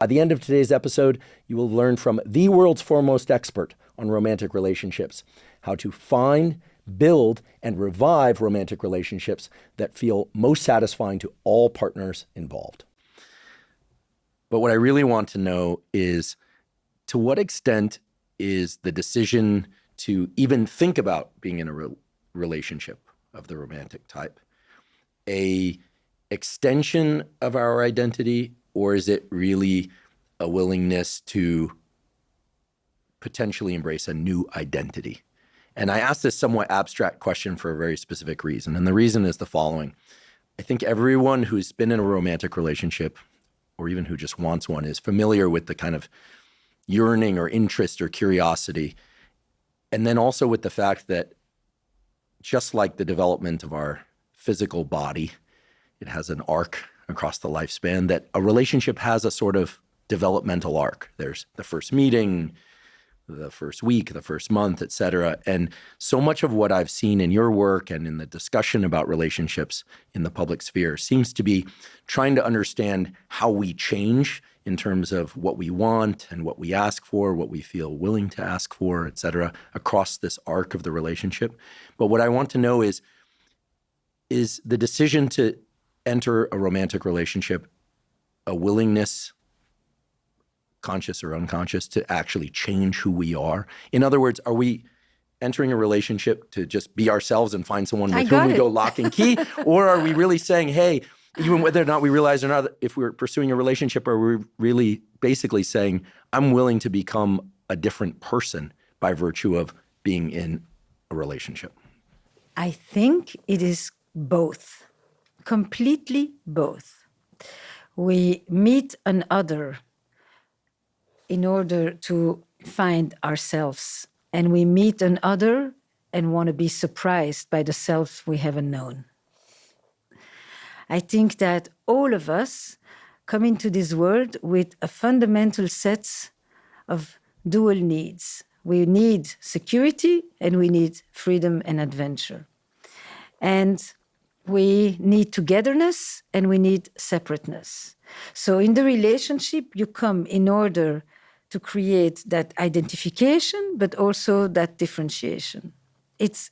At the end of today's episode, you will learn from the world's foremost expert on romantic relationships, how to find, build, and revive romantic relationships that feel most satisfying to all partners involved. But what I really want to know is, to what extent is the decision to even think about being in a relationship of the romantic type a extension of our identity, or is it really a willingness to potentially embrace a new identity? And I ask this somewhat abstract question for a very specific reason. And the reason is the following. I think everyone who's been in a romantic relationship, or even who just wants one, is familiar with the kind of yearning or interest or curiosity. And then also with the fact that just like the development of our physical body, it has an arc across the lifespan, that a relationship has a sort of developmental arc. There's the first meeting, the first week, the first month, et cetera. And so much of what I've seen in your work and in the discussion about relationships in the public sphere seems to be trying to understand how we change in terms of what we want and what we ask for, what we feel willing to ask for, et cetera, across this arc of the relationship. But what I want to know is the decision to enter a romantic relationship a willingness, conscious or unconscious, to actually change who we are? In other words, are we entering a relationship to just be ourselves and find someone with whom we go lock and key? Or are we really saying, hey, even whether or not we realize or not, if we're pursuing a relationship, are we really basically saying, I'm willing to become a different person by virtue of being in a relationship? I think it is both, completely both. We meet another in order to find ourselves, and we meet another and want to be surprised by the self we haven't known. I think that all of us come into this world with a fundamental set of dual needs. We need security and we need freedom and adventure. And we need togetherness and we need separateness. So in the relationship, you come in order to create that identification, but also that differentiation. It's